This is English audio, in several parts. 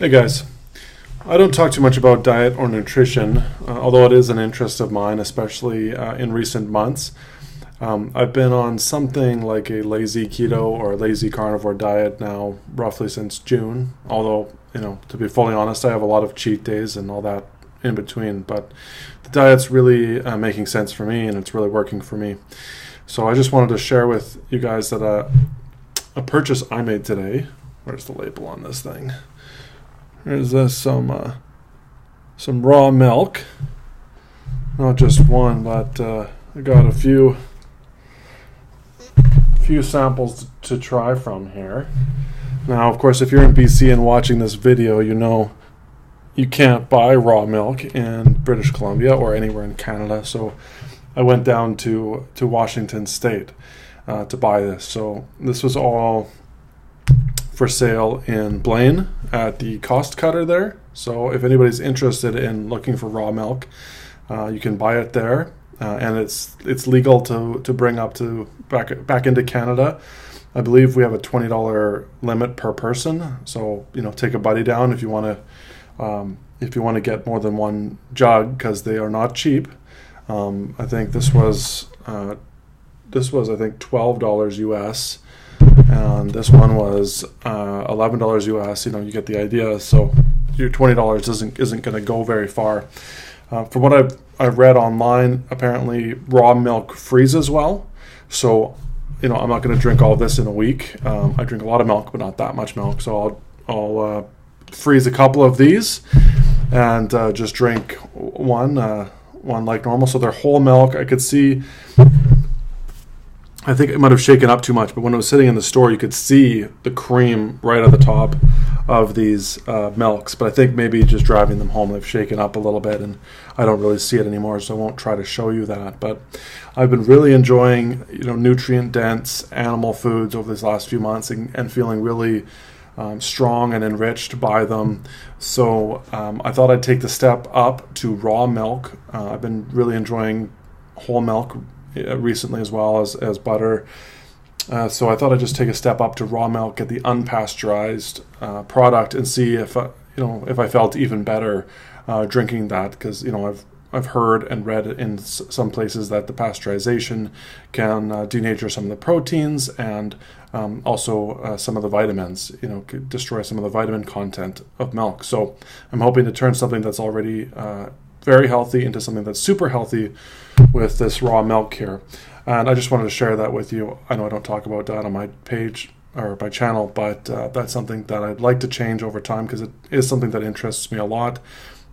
Hey guys, I don't talk too much about diet or nutrition, although it is an interest of mine, especially in recent months. I've been on something like a lazy keto or a lazy carnivore diet now roughly since June, although, to be fully honest, I have a lot of cheat days and all that in between, but the diet's really making sense for me and it's really working for me. So I just wanted to share with you guys that a purchase I made today. Where's the label on this thing? Here's some raw milk. Not just one, but I got a few samples to try from here. Now, of course, if you're in BC and watching this video, you know you can't buy raw milk in British Columbia or anywhere in Canada. So I went down to Washington State to buy this. So this was all for sale in Blaine at the Cost Cutter there. So if anybody's interested in looking for raw milk, you can buy it there, and it's legal to bring up to back into Canada. I believe we have a $20 limit per person. So take a buddy down if you want to get more than one jug, because they are not cheap. I think this was I think $12 US. And this one was $11 US. You get the idea. So your $20 isn't going to go very far. From what I've read online, apparently raw milk freezes well. So I'm not going to drink all of this in a week. I drink a lot of milk, but not that much milk. So I'll freeze a couple of these and just drink one like normal. So they're whole milk. I could see. I think it might have shaken up too much, but when it was sitting in the store, you could see the cream right at the top of these milks. But I think maybe just driving them home, they've shaken up a little bit, and I don't really see it anymore, so I won't try to show you that. But I've been really enjoying, nutrient-dense animal foods over these last few months and feeling really strong and enriched by them. So I thought I'd take the step up to raw milk. I've been really enjoying whole milk recently, as well as butter. So I thought I'd just take a step up to raw milk, get the unpasteurized product, and see if I felt even better drinking that, because I've heard and read in some places that the pasteurization can denature some of the proteins and also some of the vitamins. Could destroy some of the vitamin content of milk. So I'm hoping to turn something that's already very healthy into something that's super healthy with this raw milk here. And I just wanted to share that with you. I know I don't talk about that on my page or my channel, but that's something that I'd like to change over time, because it is something that interests me a lot.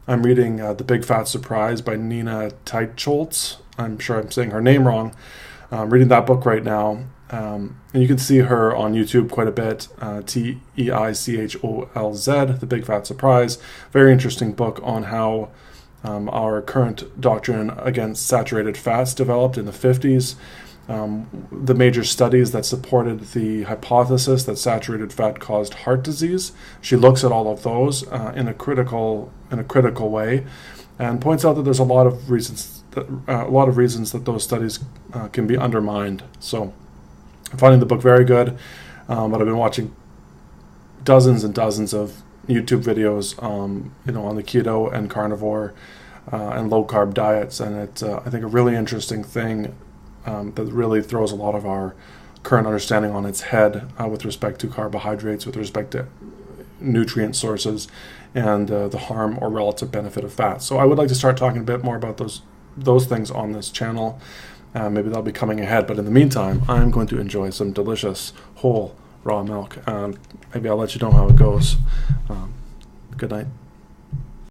I'm reading The Big Fat Surprise by Nina Teicholz. I'm sure I'm saying her name wrong. I'm reading that book right now. And you can see her on YouTube quite a bit, Teicholz, The Big Fat Surprise. Very interesting book on how our current doctrine against saturated fats developed in the 50s. The major studies that supported the hypothesis that saturated fat caused heart disease. She looks at all of those in a critical way, and points out that there's a lot of reasons that those studies can be undermined. So I'm finding the book very good, but I've been watching dozens and dozens of YouTube videos, on the keto and carnivore and low carb diets, and it's I think a really interesting thing that really throws a lot of our current understanding on its head with respect to carbohydrates, with respect to nutrient sources, and the harm or relative benefit of fat. So I would like to start talking a bit more about those things on this channel. Maybe that'll be coming ahead, but in the meantime, I'm going to enjoy some delicious whole raw milk. Maybe I'll let you know how it goes. Good night.